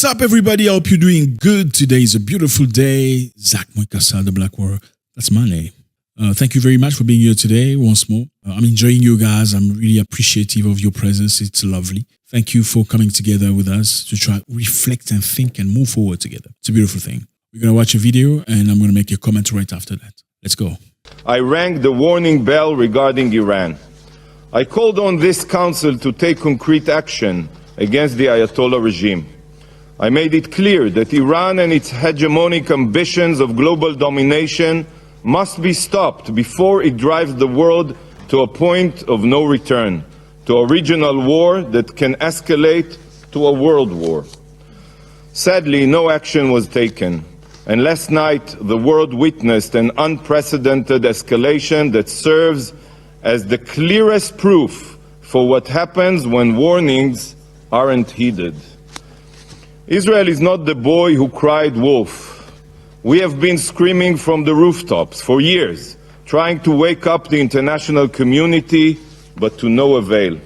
What's up, everybody? I hope you're doing good. Today is a beautiful day. Zack, Mwekassa, the Black War. That's my name. Thank you very much for being here today once more. I'm enjoying you guys. I'm really appreciative of your presence. It's lovely. Thank you for coming together with us to try reflect and think and move forward together. It's a beautiful thing. We're going to watch a video and I'm going to make a comment right after that. Let's go. I rang the warning bell regarding Iran. I called on this council to take concrete action against the Ayatollah regime. I made it clear that Iran and its hegemonic ambitions of global domination must be stopped before it drives the world to a point of no return, to a regional war that can escalate to a world war. Sadly, no action was taken, and last night the world witnessed an unprecedented escalation that serves as the clearest proof for what happens when warnings aren't heeded. Israel is not the boy who cried wolf. We have been screaming from the rooftops for years, trying to wake up the international community, but to no avail.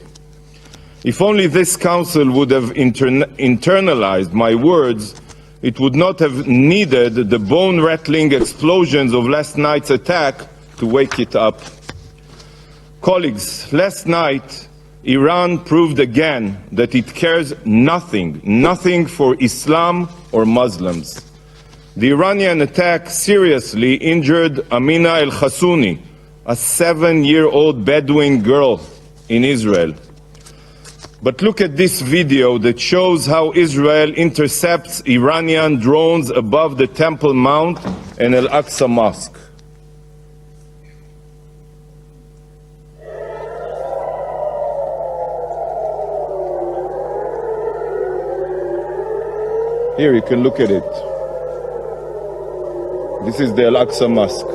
If only this council would have internalized my words, it would not have needed the bone-rattling explosions of last night's attack to wake it up. Colleagues, last night, Iran proved again that it cares nothing for Islam or Muslims. The Iranian attack seriously injured Amina al-Khassouni, a 7-year-old Bedouin girl in Israel. But look at this video that shows how Israel intercepts Iranian drones above the Temple Mount and Al-Aqsa Mosque. Here, you can look at it. This is the Al-Aqsa Mosque.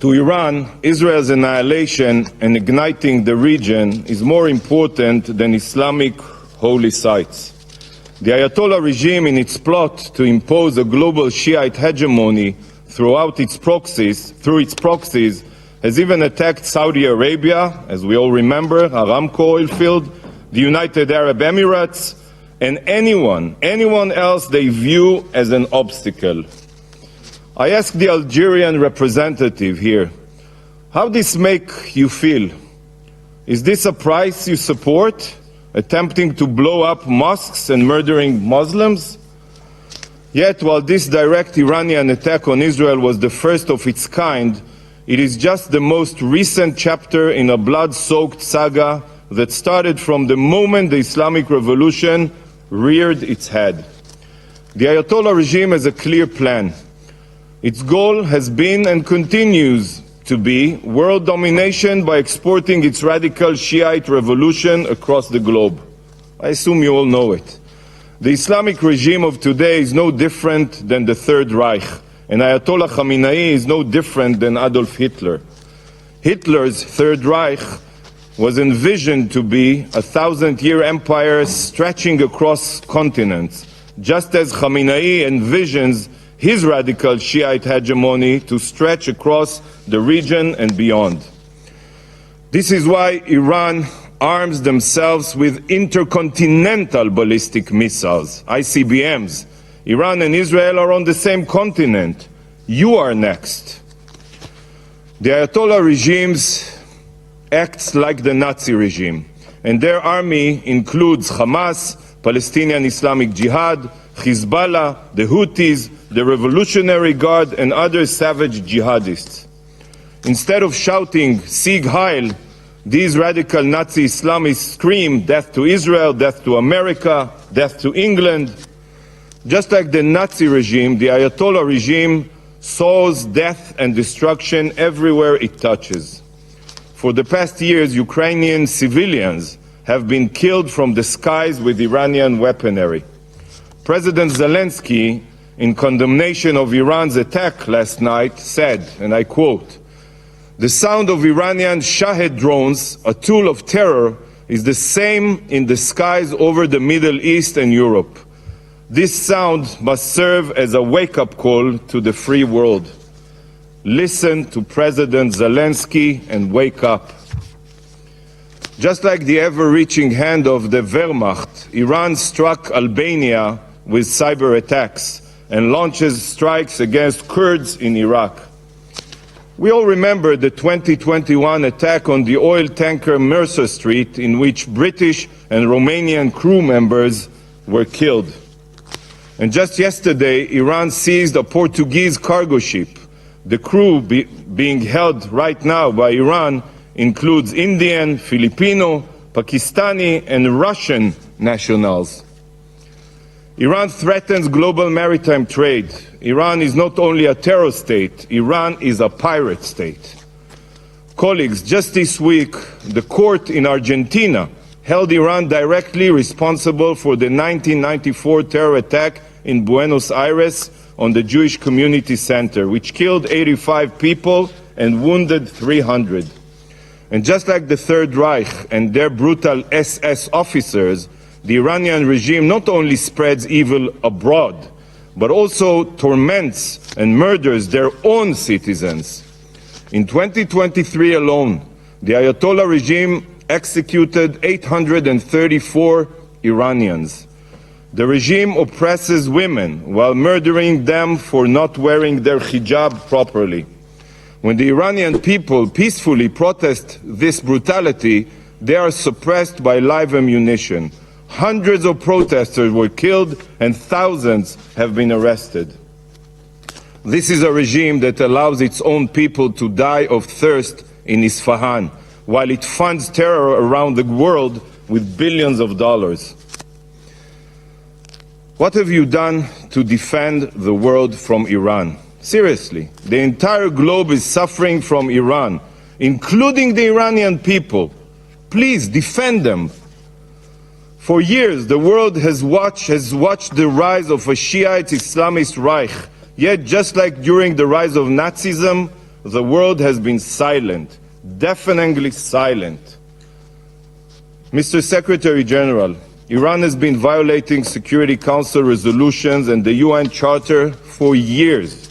To Iran, Israel's annihilation and igniting the region is more important than Islamic holy sites. The Ayatollah regime, in its plot to impose a global Shiite hegemony through its proxies, has even attacked Saudi Arabia, as we all remember, Aramco oil field, the United Arab Emirates, and anyone else they view as an obstacle. I ask the Algerian representative here, how this make you feel? Is this a price you support, attempting to blow up mosques and murdering Muslims? Yet, while this direct Iranian attack on Israel was the first of its kind, it is just the most recent chapter in a blood-soaked saga that started from the moment the Islamic Revolution reared its head. The Ayatollah regime has a clear plan. Its goal has been and continues to be world domination by exporting its radical Shiite revolution across the globe. I assume you all know it. The Islamic regime of today is no different than the Third Reich. And Ayatollah Khamenei is no different than Adolf Hitler. Hitler's Third Reich was envisioned to be a 1,000-year empire stretching across continents, just as Khamenei envisions his radical Shiite hegemony to stretch across the region and beyond. This is why Iran arms themselves with intercontinental ballistic missiles, ICBMs. Iran and Israel are on the same continent. You are next. The Ayatollah regimes acts like the Nazi regime, and their army includes Hamas, Palestinian Islamic Jihad, Hezbollah, the Houthis, the Revolutionary Guard, and other savage jihadists. Instead of shouting Sieg Heil, these radical Nazi Islamists scream death to Israel, death to America, death to England. Just like the Nazi regime, the Ayatollah regime sows death and destruction everywhere it touches. For the past years, Ukrainian civilians have been killed from the skies with Iranian weaponry. President Zelensky, in condemnation of Iran's attack last night, said, and I quote, "The sound of Iranian Shahed drones, a tool of terror, is the same in the skies over the Middle East and Europe. This sound must serve as a wake-up call to the free world. Listen to President Zelensky and wake up." Just like the ever-reaching hand of the Wehrmacht, Iran struck Albania with cyber attacks and launches strikes against Kurds in Iraq. We all remember the 2021 attack on the oil tanker Mercer Street, in which British and Romanian crew members were killed. And just yesterday, Iran seized a Portuguese cargo ship. The crew being held right now by Iran includes Indian, Filipino, Pakistani, and Russian nationals. Iran threatens global maritime trade. Iran is not only a terror state, Iran is a pirate state. Colleagues, just this week, the court in Argentina held Iran directly responsible for the 1994 terror attack in Buenos Aires on the Jewish Community Center, which killed 85 people and wounded 300. And just like the Third Reich and their brutal SS officers, the Iranian regime not only spreads evil abroad, but also torments and murders their own citizens. In 2023 alone, the Ayatollah regime executed 834 Iranians. The regime oppresses women while murdering them for not wearing their hijab properly. When the Iranian people peacefully protest this brutality, they are suppressed by live ammunition. Hundreds of protesters were killed and thousands have been arrested. This is a regime that allows its own people to die of thirst in Isfahan, while it funds terror around the world with billions of dollars. What have you done to defend the world from Iran? Seriously, the entire globe is suffering from Iran, including the Iranian people. Please defend them. For years, the world has watched the rise of a Shiite Islamist Reich. Yet, just like during the rise of Nazism, the world has been silent, deafeningly silent. Mr. Secretary General, Iran has been violating Security Council resolutions and the UN Charter for years.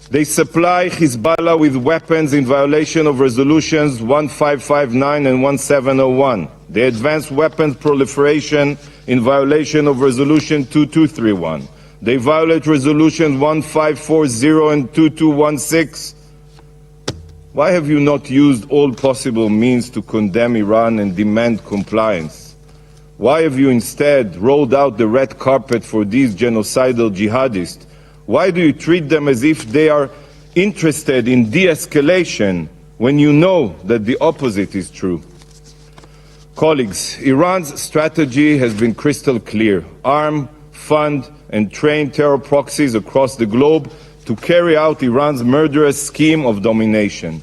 They supply Hezbollah with weapons in violation of resolutions 1559 and 1701. They advance weapons proliferation in violation of resolution 2231. They violate resolutions 1540 and 2216. Why have you not used all possible means to condemn Iran and demand compliance? Why have you instead rolled out the red carpet for these genocidal jihadists? Why do you treat them as if they are interested in de-escalation when you know that the opposite is true? Colleagues, Iran's strategy has been crystal clear: arm, fund, and train terror proxies across the globe to carry out Iran's murderous scheme of domination.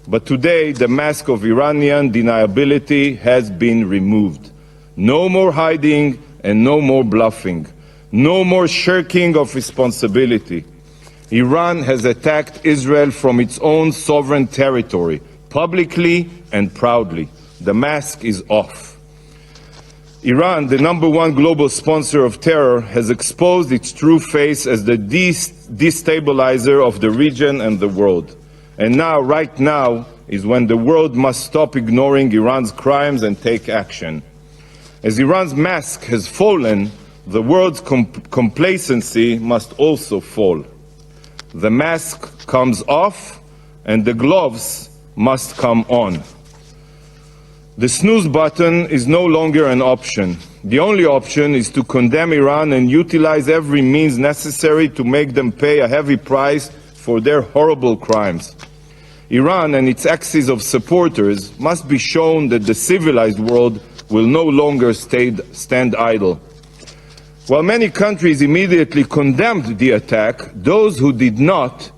But today, the mask of Iranian deniability has been removed. No more hiding and no more bluffing. No more shirking of responsibility. Iran has attacked Israel from its own sovereign territory, publicly and proudly. The mask is off. Iran, the #1 global sponsor of terror, has exposed its true face as the destabilizer of the region and the world. And now, right now, is when the world must stop ignoring Iran's crimes and take action. As Iran's mask has fallen, the world's complacency must also fall. The mask comes off and the gloves must come on. The snooze button is no longer an option. The only option is to condemn Iran and utilize every means necessary to make them pay a heavy price for their horrible crimes. Iran and its axis of supporters must be shown that the civilized world will no longer stand idle. While many countries immediately condemned the attack, those who did not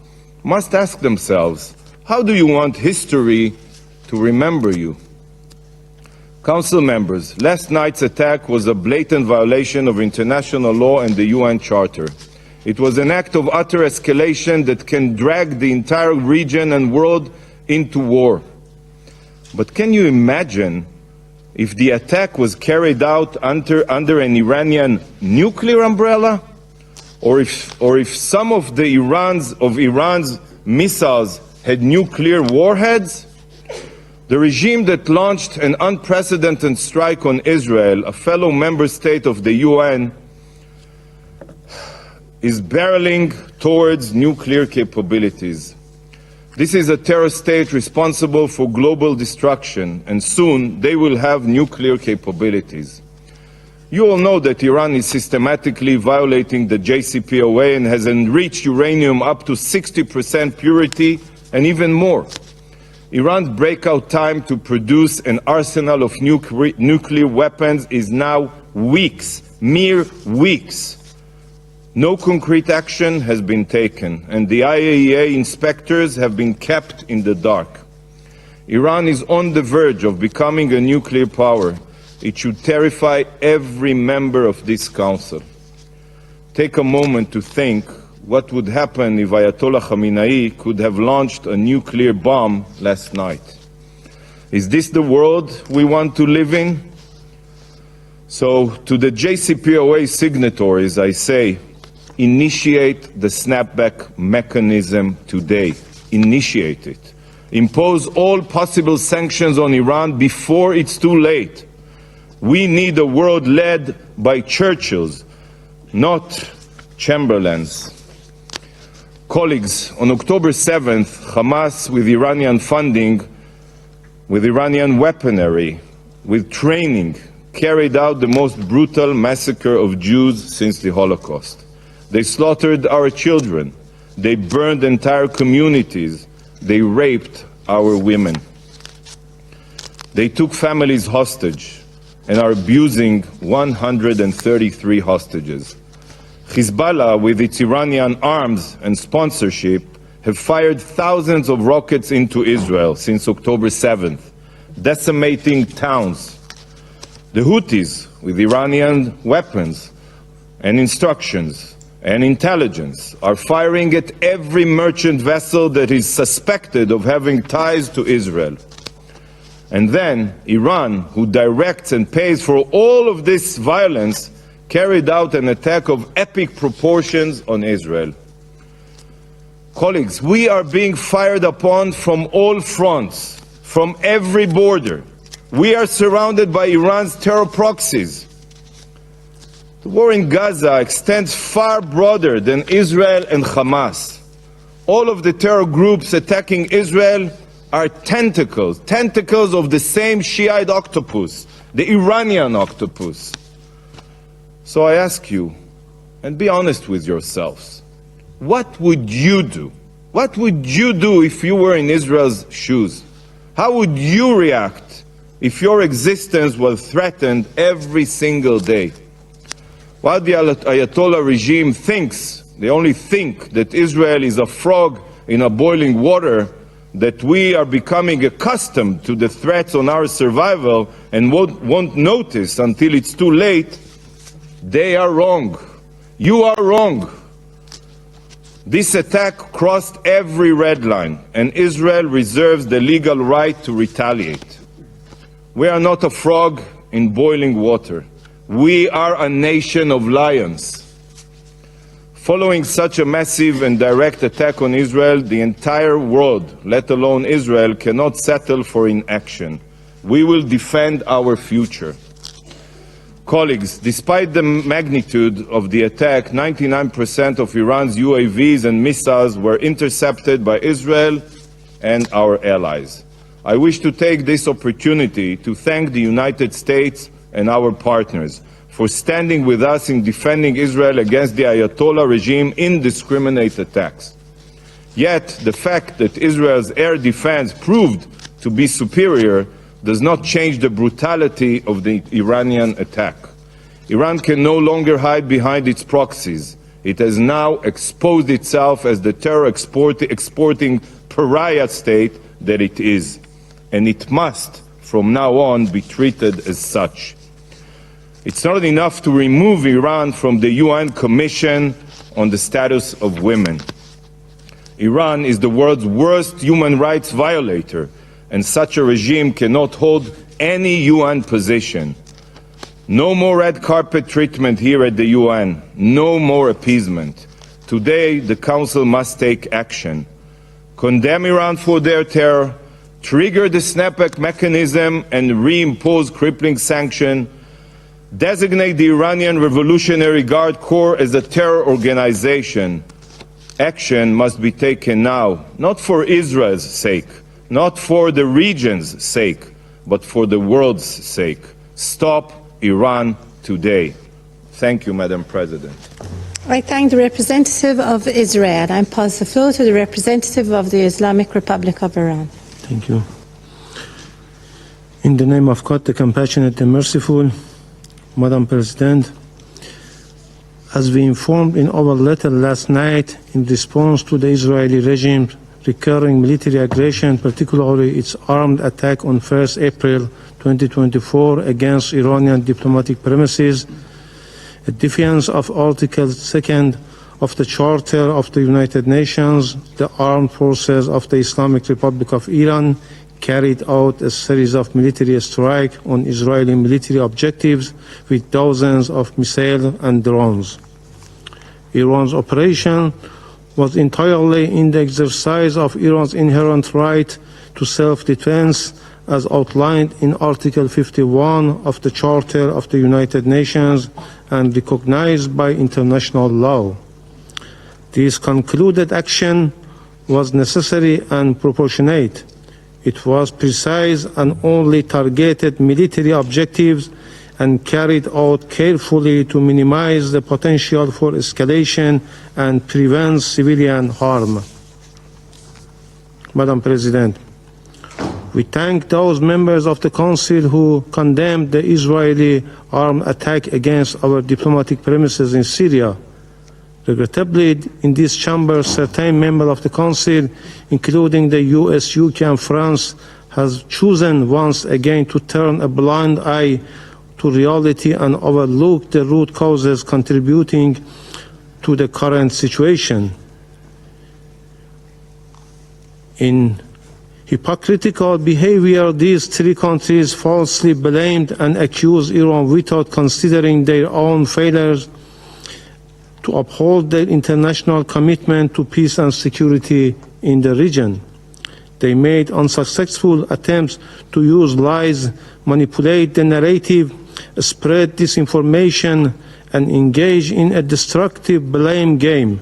must ask themselves, how do you want history to remember you? Council members, last night's attack was a blatant violation of international law and the UN Charter. It was an act of utter escalation that can drag the entire region and world into war. But can you imagine if the attack was carried out under an Iranian nuclear umbrella? Or if some of Iran's missiles had nuclear warheads? The regime that launched an unprecedented strike on Israel, a fellow member state of the UN, is barreling towards nuclear capabilities. This is a terror state responsible for global destruction, and soon they will have nuclear capabilities. You all know that Iran is systematically violating the JCPOA and has enriched uranium up to 60% purity and even more. Iran's breakout time to produce an arsenal of nuclear weapons is now weeks, mere weeks. No concrete action has been taken, and the IAEA inspectors have been kept in the dark. Iran is on the verge of becoming a nuclear power. It should terrify every member of this council. Take a moment to think what would happen if Ayatollah Khamenei could have launched a nuclear bomb last night. Is this the world we want to live in? So, to the JCPOA signatories, I say, initiate the snapback mechanism today. Initiate it. Impose all possible sanctions on Iran before it's too late. We need a world led by Churchills, not Chamberlains. Colleagues, on October 7th, Hamas, with Iranian funding, with Iranian weaponry, with training, carried out the most brutal massacre of Jews since the Holocaust. They slaughtered our children. They burned entire communities. They raped our women. They took families hostage and are abusing 133 hostages. Hezbollah, with its Iranian arms and sponsorship, have fired thousands of rockets into Israel since October 7th, decimating towns. The Houthis, with Iranian weapons and instructions and intelligence, are firing at every merchant vessel that is suspected of having ties to Israel. And then Iran, who directs and pays for all of this violence, carried out an attack of epic proportions on Israel. Colleagues, we are being fired upon from all fronts, from every border. We are surrounded by Iran's terror proxies. The war in Gaza extends far broader than Israel and Hamas. All of the terror groups attacking Israel are tentacles of the same Shiite octopus, the Iranian octopus. So I ask you, and be honest with yourselves, what would you do? What would you do if you were in Israel's shoes? How would you react if your existence was threatened every single day? While the Ayatollah regime thinks, they only think, that Israel is a frog in a boiling water, that we are becoming accustomed to the threats on our survival and won't notice until it's too late, they are wrong. You are wrong. This attack crossed every red line, and Israel reserves the legal right to retaliate. We are not a frog in boiling water. We are a nation of lions. Following such a massive and direct attack on Israel, the entire world, let alone Israel, cannot settle for inaction. We will defend our future. Colleagues, despite the magnitude of the attack, 99% of Iran's UAVs and missiles were intercepted by Israel and our allies. I wish to take this opportunity to thank the United States and our partners for standing with us in defending Israel against the Ayatollah regime indiscriminate attacks. Yet, the fact that Israel's air defense proved to be superior does not change the brutality of the Iranian attack. Iran can no longer hide behind its proxies. It has now exposed itself as the terror exporting pariah state that it is, and it must, from now on, be treated as such. It's not enough to remove Iran from the UN Commission on the Status of Women. Iran is the world's worst human rights violator, and such a regime cannot hold any UN position. No more red carpet treatment here at the UN. No more appeasement. Today, the Council must take action. Condemn Iran for their terror, trigger the snapback mechanism and reimpose crippling sanction, designate the Iranian Revolutionary Guard Corps as a terror organization. Action must be taken now, not for Israel's sake, not for the region's sake, but for the world's sake. Stop Iran today. Thank you, Madam President. I thank the representative of Israel. I pass the floor to the representative of the Islamic Republic of Iran. Thank you. In the name of God, the compassionate and merciful, Madam President, as we informed in our letter last night in response to the Israeli regime's recurring military aggression, particularly its armed attack on 1st April 2024 against Iranian diplomatic premises, a defiance of Article 2 of the Charter of the United Nations, the armed forces of the Islamic Republic of Iran carried out a series of military strikes on Israeli military objectives with dozens of missiles and drones. Iran's operation was entirely in the exercise of Iran's inherent right to self-defense as outlined in Article 51 of the Charter of the United Nations and recognized by international law. This concluded action was necessary and proportionate. It was precise and only targeted military objectives and carried out carefully to minimize the potential for escalation and prevent civilian harm. Madam President, we thank those members of the Council who condemned the Israeli armed attack against our diplomatic premises in Syria. Regrettably, in this chamber, certain members of the Council, including the US, UK and France, has chosen once again to turn a blind eye to reality and overlook the root causes contributing to the current situation. In hypocritical behavior, these three countries falsely blamed and accused Iran without considering their own failures to uphold their international commitment to peace and security in the region. They made unsuccessful attempts to use lies, manipulate the narrative, spread disinformation, and engage in a destructive blame game.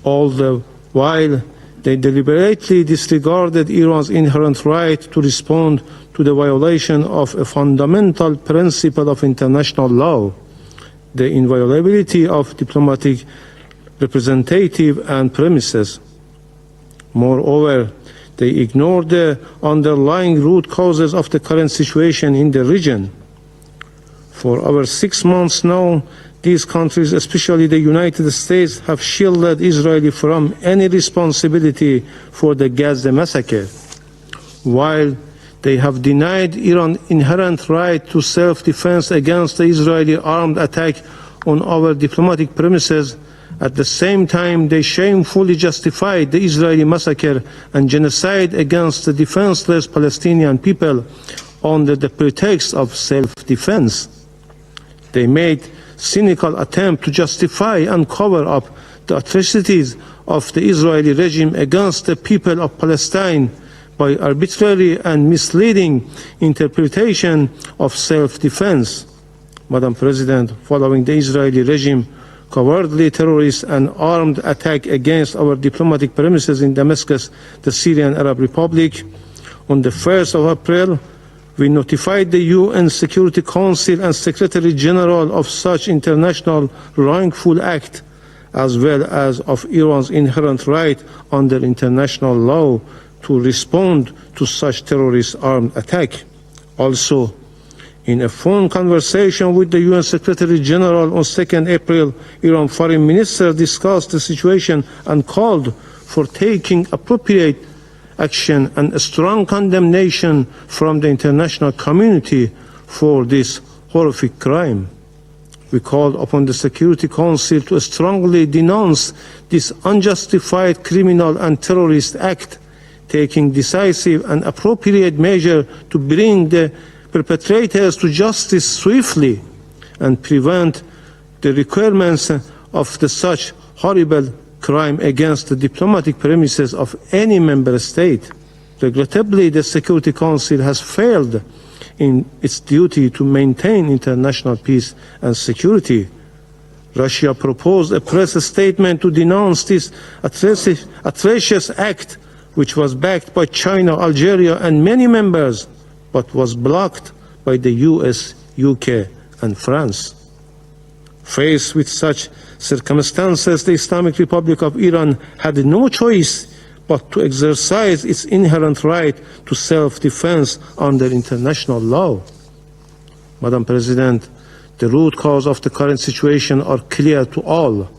All the while, they deliberately disregarded Iran's inherent right to respond to the violation of a fundamental principle of international law, the inviolability of diplomatic representative and premises. Moreover, they ignored the underlying root causes of the current situation in the region. For over 6 months now, these countries, especially the United States, have shielded Israel from any responsibility for the Gaza massacre, while they have denied Iran inherent right to self-defense against the Israeli armed attack on our diplomatic premises. At the same time, they shamefully justified the Israeli massacre and genocide against the defenseless Palestinian people under the pretext of self-defense. They made cynical attempt to justify and cover up the atrocities of the Israeli regime against the people of Palestine by arbitrary and misleading interpretation of self-defense. Madam President, following the Israeli regime cowardly terrorist and armed attack against our diplomatic premises in Damascus, the Syrian Arab Republic, on the 1st of April, we notified the UN Security Council and Secretary General of such international wrongful act, as well as of Iran's inherent right under international law to respond to such terrorist armed attack. Also, in a phone conversation with the UN Secretary General on 2nd April, Iran Foreign Minister discussed the situation and called for taking appropriate action and a strong condemnation from the international community for this horrific crime. We called upon the Security Council to strongly denounce this unjustified criminal and terrorist act, taking decisive and appropriate measure to bring the perpetrators to justice swiftly and prevent the recurrence of such horrible crime against the diplomatic premises of any member state. Regrettably, the Security Council has failed in its duty to maintain international peace and security. Russia proposed a press statement to denounce this atrocious act, which was backed by China, Algeria, and many members, but was blocked by the US, UK, and France. Faced with such circumstances, the Islamic Republic of Iran had no choice but to exercise its inherent right to self-defense under international law. Madam President, the root cause of the current situation are clear to all.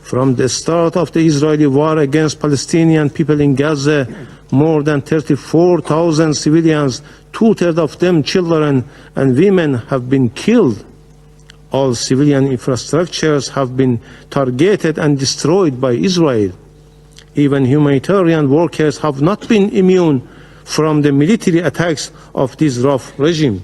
From the start of the Israeli war against Palestinian people in Gaza, more than 34,000 civilians, two-thirds of them children and women, have been killed. All civilian infrastructures have been targeted and destroyed by Israel. Even humanitarian workers have not been immune from the military attacks of this rough regime.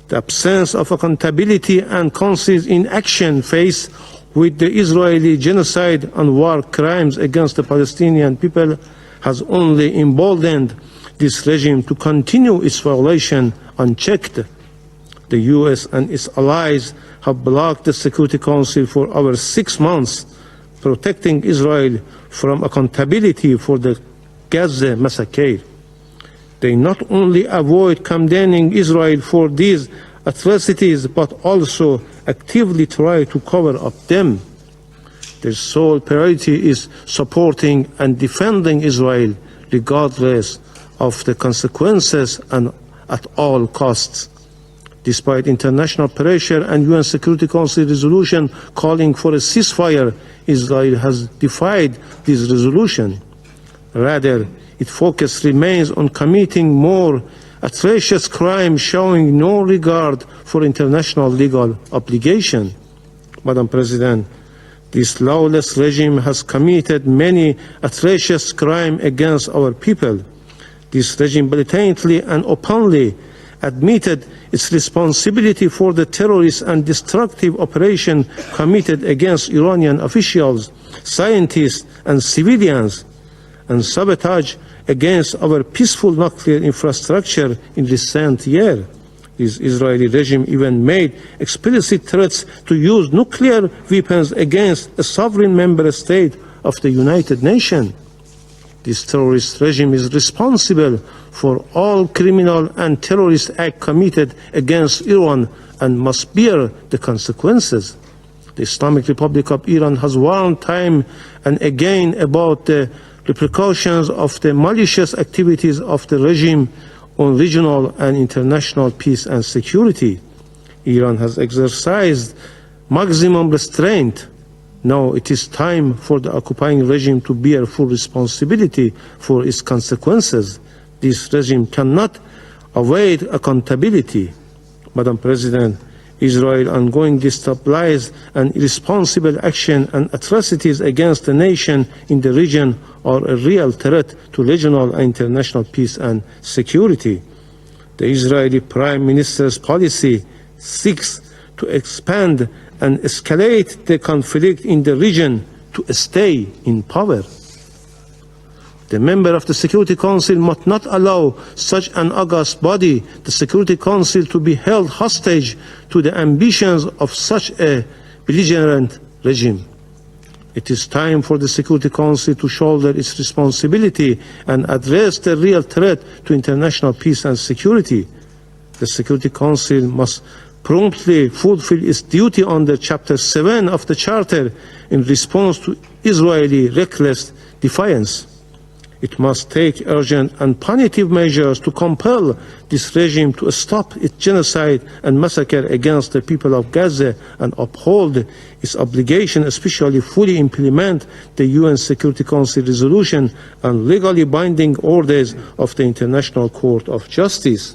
The absence of accountability and conscious inaction faced with the Israeli genocide and war crimes against the Palestinian people has only emboldened this regime to continue its violation unchecked. The US and its allies have blocked the Security Council for over 6 months, protecting Israel from accountability for the Gaza massacre. They not only avoid condemning Israel for these atrocities, but also actively try to cover up them. Their sole priority is supporting and defending Israel, regardless of the consequences and at all costs. Despite international pressure and UN Security Council resolution calling for a ceasefire, Israel has defied this resolution. Rather, its focus remains on committing more atrocious crimes, showing no regard for international legal obligation. Madam President, this lawless regime has committed many atrocious crimes against our people. This regime blatantly and openly admitted its responsibility for the terrorist and destructive operation committed against Iranian officials, scientists, and civilians, and sabotage against our peaceful nuclear infrastructure in recent years. This Israeli regime even made explicit threats to use nuclear weapons against a sovereign member state of the United Nations. This terrorist regime is responsible for all criminal and terrorist acts committed against Iran and must bear the consequences. The Islamic Republic of Iran has warned time and again about the repercussions of the malicious activities of the regime on regional and international peace and security. Iran has exercised maximum restraint. Now it is time for the occupying regime to bear full responsibility for its consequences. This regime cannot avoid accountability. Madam President, Israel's ongoing destabilized and irresponsible action and atrocities against the nation in the region are a real threat to regional and international peace and security. The Israeli Prime Minister's policy seeks to expand and escalate the conflict in the region to stay in power. The member of the Security Council must not allow such an august body, the Security Council, to be held hostage to the ambitions of such a belligerent regime. It is time for the Security Council to shoulder its responsibility and address the real threat to international peace and security. The Security Council must promptly fulfill its duty under Chapter 7 of the Charter in response to Israeli reckless defiance. It must take urgent and punitive measures to compel this regime to stop its genocide and massacre against the people of Gaza and uphold its obligation, especially fully implement the UN Security Council resolution and legally binding orders of the International Court of Justice.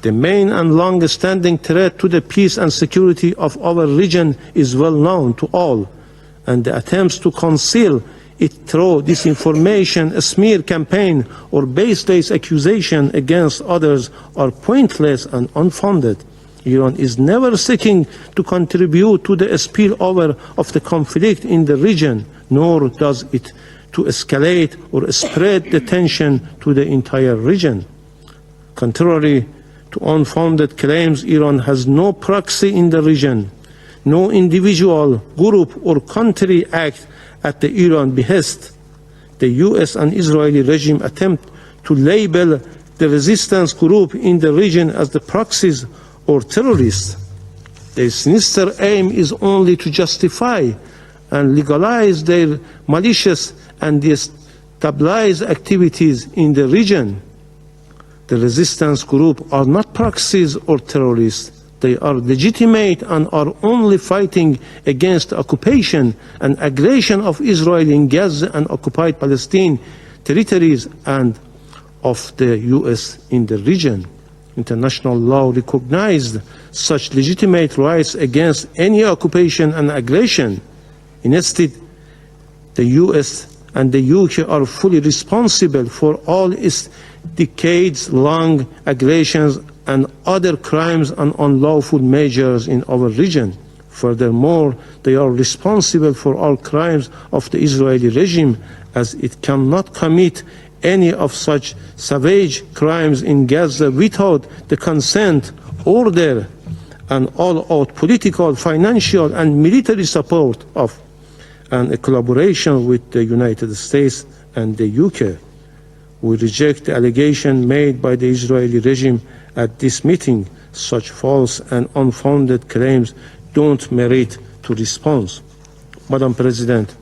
The main and long-standing threat to the peace and security of our region is well known to all, and the attempts to conceal it through disinformation, a smear campaign, or baseless accusation against others are pointless and unfounded. Iran is never seeking to contribute to the spillover of the conflict in the region, nor does it to escalate or spread the tension to the entire region. Contrary to unfounded claims, Iran has no proxy in the region. No individual, group, or country act at the Iran behest. The US and Israeli regime attempt to label the resistance group in the region as the proxies or terrorists. Their sinister aim is only to justify and legalize their malicious and destabilized activities in the region. The resistance group are not proxies or terrorists. They are legitimate and are only fighting against the occupation and aggression of Israel in Gaza and occupied Palestine territories and of the US in the region. International law recognized such legitimate rights against any occupation and aggression. Instead, the US and the UK are fully responsible for all its decades-long aggressions and other crimes and unlawful measures in our region. Furthermore, they are responsible for all crimes of the Israeli regime, as it cannot commit any of such savage crimes in Gaza without the consent, order, and all-out political, financial, and military support of and a collaboration with the United States and the UK. We reject the allegation made by the Israeli regime at this meeting. Such false and unfounded claims don't merit to response. Madam President,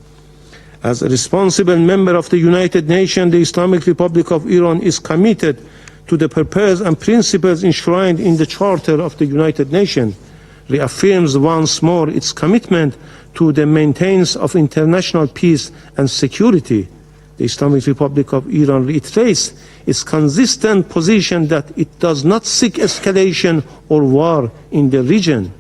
as a responsible member of the United Nations, the Islamic Republic of Iran is committed to the purpose and principles enshrined in the Charter of the United Nations, reaffirms once more its commitment to the maintenance of international peace and security. The Islamic Republic of Iran reiterates its consistent position that it does not seek escalation or war in the region,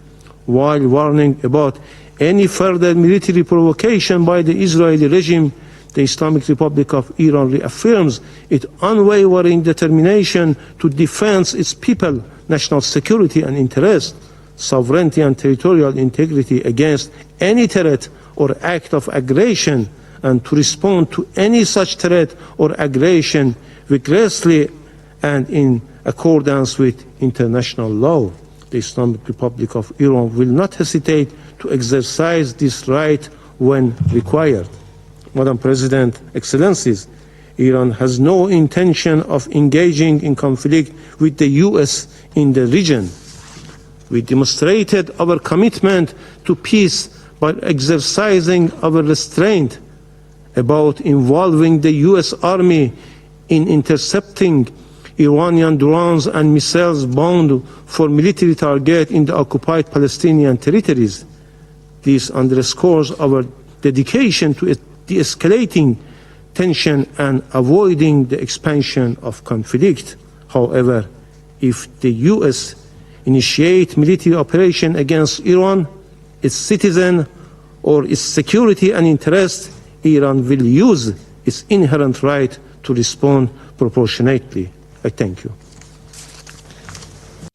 while warning about any further military provocation by the Israeli regime. The Islamic Republic of Iran reaffirms its unwavering determination to defend its people, national security and interest, sovereignty and territorial integrity against any threat or act of aggression, and to respond to any such threat or aggression vigorously and in accordance with international law. The Islamic Republic of Iran will not hesitate to exercise this right when required. Madam President, Excellencies, Iran has no intention of engaging in conflict with the US in the region. We demonstrated our commitment to peace by exercising our restraint about involving the US Army in intercepting Iranian drones and missiles bound for military targets in the occupied Palestinian territories. This underscores our dedication to de-escalating tension and avoiding the expansion of conflict. However, if the US initiate military operation against Iran, its citizen, or its security and interest, Iran will use its inherent right to respond proportionately. I thank you.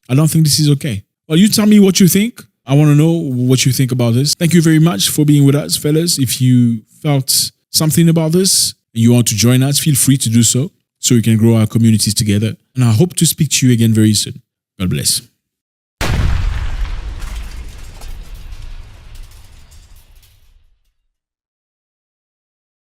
I don't think this is okay. Well, you tell me what you think. I want to know what you think about this. Thank you very much for being with us, fellas. If you felt something about this and you want to join us, feel free to do so we can grow our communities together. And I hope to speak to you again very soon. God bless.